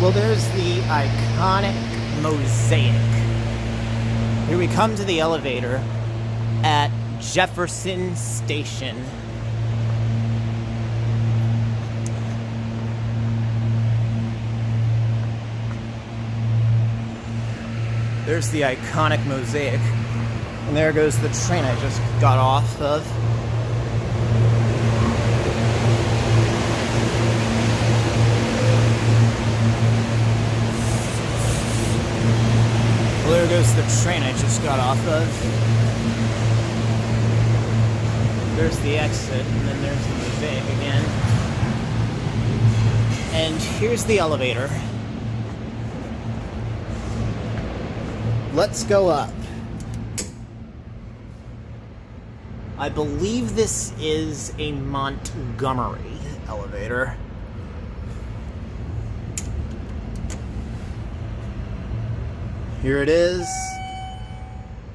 Well, there's the iconic mosaic. Here we come to the elevator at Jefferson Station. There's the iconic mosaic. And there goes the train I just got off of. Well, there goes the train I just got off of. There's the exit, and then there's the mosaic again. And here's the elevator. Let's go up. I believe this is a Montgomery elevator. Here it is.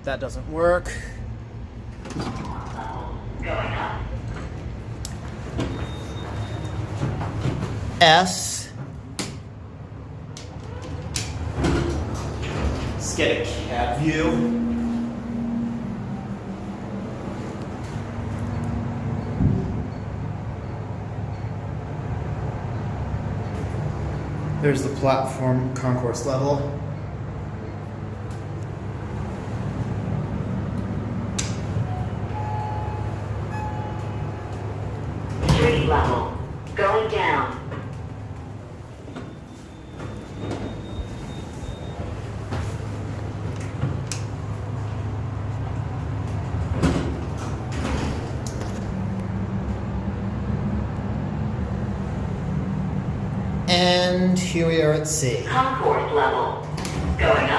That doesn't work. S. Let's get a cab view. There's the platform concourse level. Street level. Going down. And here we are at C. Concourse level. Going